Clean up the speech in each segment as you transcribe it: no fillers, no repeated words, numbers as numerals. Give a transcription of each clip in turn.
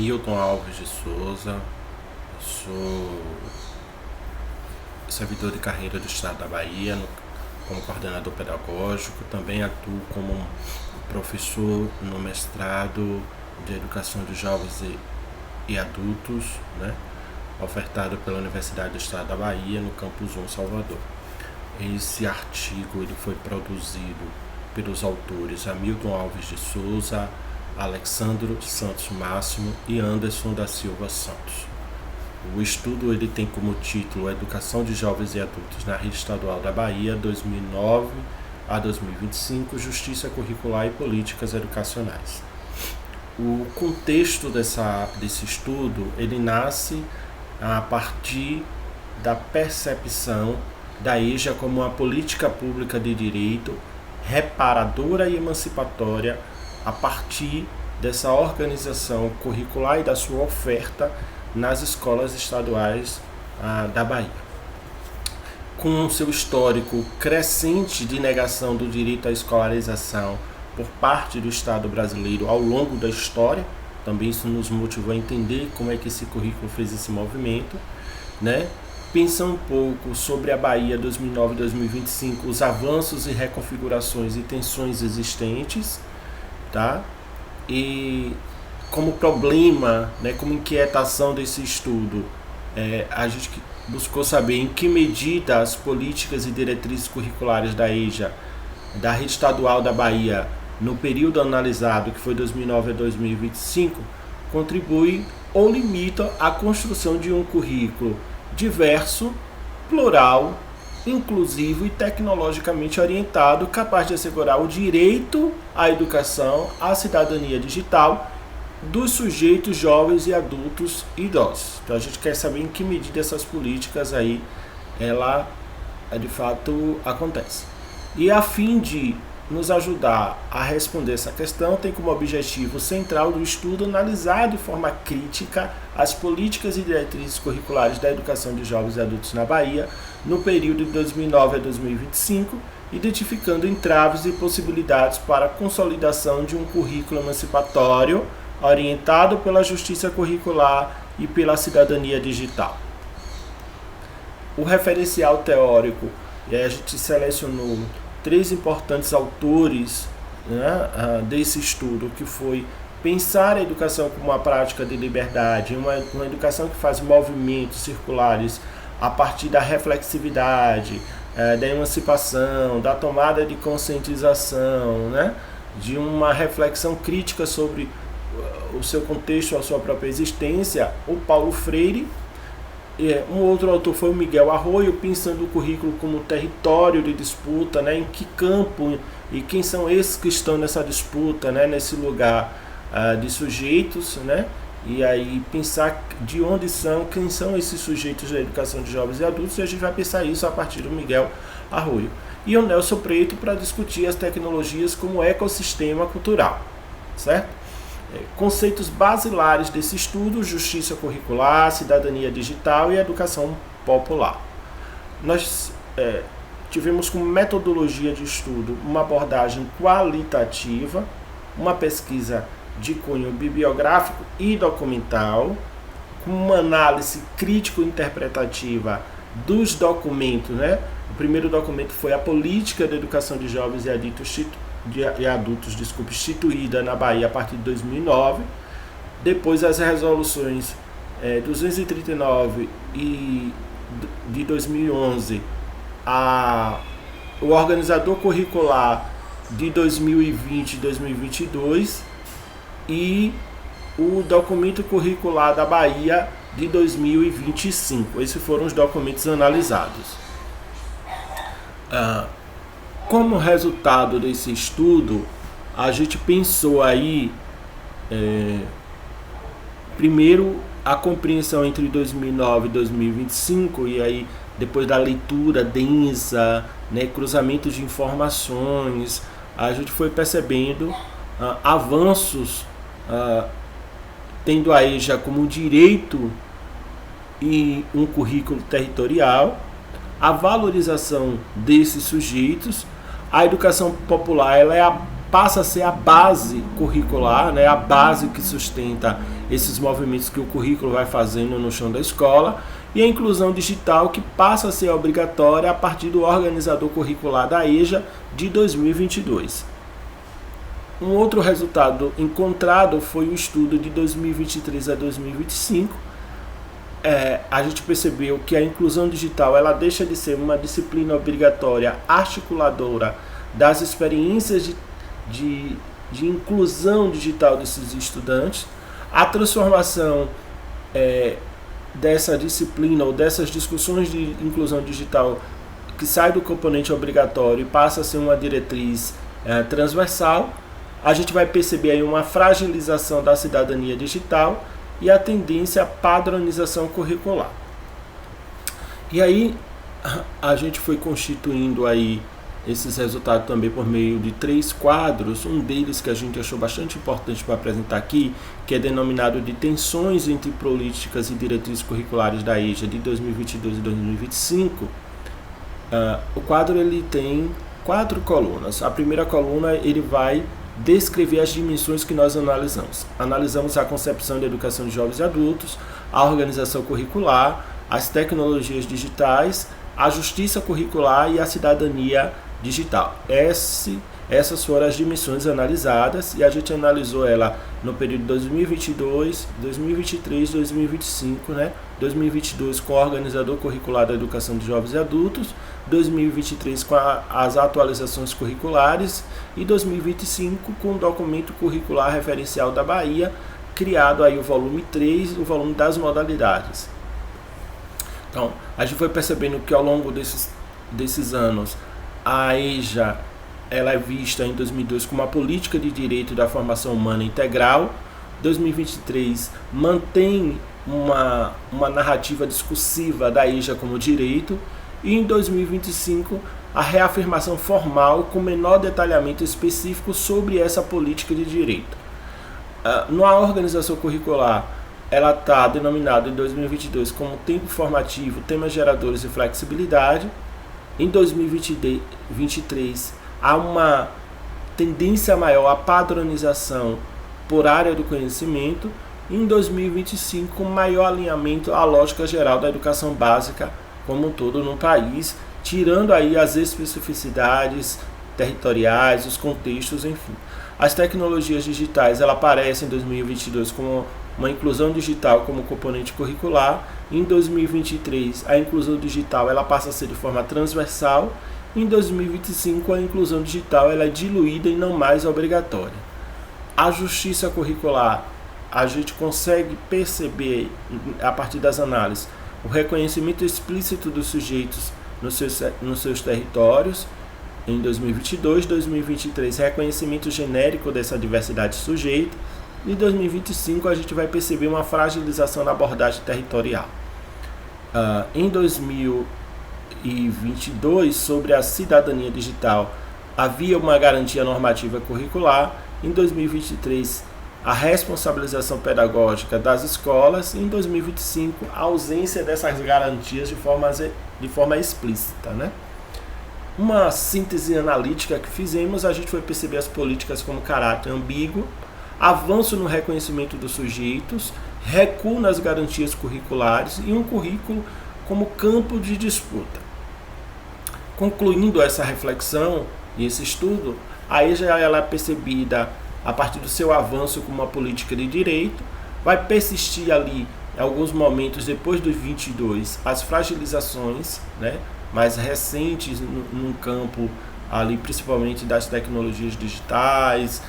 Milton Alves de Souza, sou servidor de carreira do Estado da Bahia, como coordenador pedagógico, também atuo como professor no mestrado de Educação de Jovens e Adultos, né, ofertado pela Universidade do Estado da Bahia, no Campus 1, Salvador. Esse artigo ele foi produzido pelos autores Hamilton Alves de Souza, Alexandro Santos Máximo e Anderson da Silva Santos. O estudo ele tem como título Educação de Jovens e Adultos na Rede Estadual da Bahia, 2009 a 2025, Justiça Curricular e Políticas Educacionais. O contexto desse estudo ele nasce a partir da percepção da EJA como uma política pública de direito reparadora e emancipatória a partir dessa organização curricular e da sua oferta nas escolas estaduais da Bahia. Com seu histórico crescente de negação do direito à escolarização por parte do Estado brasileiro ao longo da história, também isso nos motivou a entender como é que esse currículo fez esse movimento, né? Pensa um pouco sobre a Bahia 2009-2025, os avanços e reconfigurações e tensões existentes, tá? E como problema, né, como inquietação desse estudo, a gente buscou saber em que medida as políticas e diretrizes curriculares da EJA, da Rede Estadual da Bahia, no período analisado, que foi 2009 a 2025, contribuem ou limitam a construção de um currículo diverso, plural, inclusivo e tecnologicamente orientado, capaz de assegurar o direito à educação, à cidadania digital dos sujeitos jovens e adultos e idosos. Então a gente quer saber em que medida essas políticas aí, ela de fato acontece. E a fim de nos ajudar a responder essa questão, tem como objetivo central do estudo analisar de forma crítica as políticas e diretrizes curriculares da educação de jovens e adultos na Bahia no período de 2009 a 2025, identificando entraves e possibilidades para a consolidação de um currículo emancipatório orientado pela justiça curricular e pela cidadania digital. O referencial teórico, e aí a gente selecionou 3 importantes autores, né, desse estudo, que foi pensar a educação como uma prática de liberdade, uma educação que faz movimentos circulares a partir da reflexividade, da emancipação, da tomada de conscientização, né, de uma reflexão crítica sobre o seu contexto, a sua própria existência, o Paulo Freire. Um outro autor foi o Miguel Arroyo, pensando o currículo como território de disputa, né, em que campo e quem são esses que estão nessa disputa, né, nesse lugar de sujeitos, né, e aí pensar de onde são, quem são esses sujeitos da educação de jovens e adultos, e a gente vai pensar isso a partir do Miguel Arroyo. E o Nelson Preto para discutir as tecnologias como ecossistema cultural, certo? Conceitos basilares desse estudo: justiça curricular, cidadania digital e educação popular. Nós tivemos como metodologia de estudo uma abordagem qualitativa, uma pesquisa de cunho bibliográfico e documental, com uma análise crítico-interpretativa dos documentos, né? O primeiro documento foi a Política de Educação de Jovens e Adultos, instituída na Bahia a partir de 2009, depois as resoluções 239 e de 2011, o organizador curricular de 2020 e 2022 e o documento curricular da Bahia de 2025. Esses foram os documentos analisados. Como resultado desse estudo, a gente pensou aí, primeiro, a compreensão entre 2009 e 2025, e aí depois da leitura densa, né, cruzamento de informações, a gente foi percebendo avanços, tendo a EJA como direito e um currículo territorial, a valorização desses sujeitos. A educação popular ela é a passa a ser a base curricular, né, a base que sustenta esses movimentos que o currículo vai fazendo no chão da escola, e a inclusão digital, que passa a ser obrigatória a partir do organizador curricular da EJA de 2022. Um outro resultado encontrado foi o estudo de 2023 a 2025. A gente percebeu que a inclusão digital ela deixa de ser uma disciplina obrigatória articuladora das experiências de inclusão digital desses estudantes. A transformação dessa disciplina ou dessas discussões de inclusão digital que sai do componente obrigatório e passa a ser uma diretriz transversal. A gente vai perceber aí uma fragilização da cidadania digital e a tendência à padronização curricular. E aí a gente foi constituindo aí esses resultados também por meio de 3 quadros, um deles que a gente achou bastante importante para apresentar aqui, que é denominado de tensões entre políticas e diretrizes curriculares da EJA de 2022 e 2025. O quadro ele tem 4 colunas. A primeira coluna ele vai descrever as dimensões que nós analisamos. Analisamos a concepção de educação de jovens e adultos, a organização curricular, as tecnologias digitais, a justiça curricular e a cidadania digital. Essas foram as dimensões analisadas e a gente analisou ela no período 2022, 2023, 2025, né? 2022 com o organizador curricular da educação de jovens e adultos, 2023 com as atualizações curriculares e 2025 com o documento curricular referencial da Bahia, criado aí o volume 3, o volume das modalidades. Então, a gente foi percebendo que ao longo desses anos, a EJA ela é vista em 2002 como uma política de direito da formação humana integral. 2023 mantém uma narrativa discursiva da EJA como direito. E em 2025, a reafirmação formal com menor detalhamento específico sobre essa política de direito. Na organização curricular, ela está denominada em 2022 como tempo formativo, temas geradores e flexibilidade. Em 2023, há uma tendência maior à padronização por área do conhecimento. Em 2025, maior alinhamento à lógica geral da educação básica como um todo no país, tirando aí as especificidades territoriais, os contextos, enfim. As tecnologias digitais ela aparecem em 2022 como uma inclusão digital como componente curricular. Em 2023, a inclusão digital ela passa a ser de forma transversal. Em 2025, a inclusão digital ela é diluída e não mais obrigatória. A justiça curricular, a gente consegue perceber, a partir das análises, o reconhecimento explícito dos sujeitos nos seus territórios. Em 2022, 2023, reconhecimento genérico dessa diversidade de sujeito. Em 2025, a gente vai perceber uma fragilização da abordagem territorial. Em 2022, sobre a cidadania digital, havia uma garantia normativa curricular. Em 2023, a responsabilização pedagógica das escolas. Em 2025, a ausência dessas garantias de forma explícita, né? Uma síntese analítica que fizemos, a gente foi perceber as políticas como caráter ambíguo, avanço no reconhecimento dos sujeitos, recuo nas garantias curriculares e um currículo como campo de disputa. Concluindo essa reflexão e esse estudo, a EJA ela é percebida a partir do seu avanço como uma política de direito, vai persistir ali, em alguns momentos depois dos 22, as fragilizações, né, mais recentes no campo ali, principalmente das tecnologias digitais,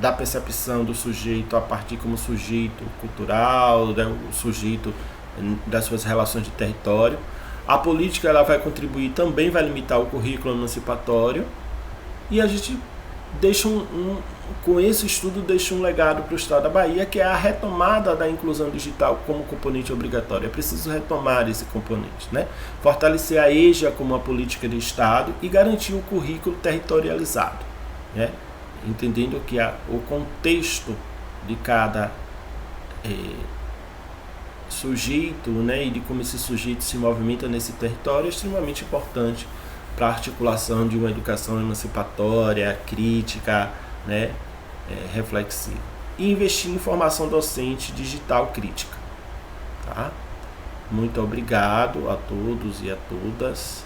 da percepção do sujeito a partir como sujeito cultural, né, o sujeito das suas relações de território. A política ela vai contribuir, também vai limitar o currículo emancipatório, e a gente deixa com esse estudo deixa um legado para o Estado da Bahia, que é a retomada da inclusão digital como componente obrigatório. É preciso retomar esse componente, né? Fortalecer a EJA como uma política de Estado e garantir o currículo territorializado, né? Entendendo que o contexto de cada sujeito, né, e de como esse sujeito se movimenta nesse território é extremamente importante para a articulação de uma educação emancipatória, crítica, né, reflexiva. E investir em formação docente digital crítica. Tá? Muito obrigado a todos e a todas.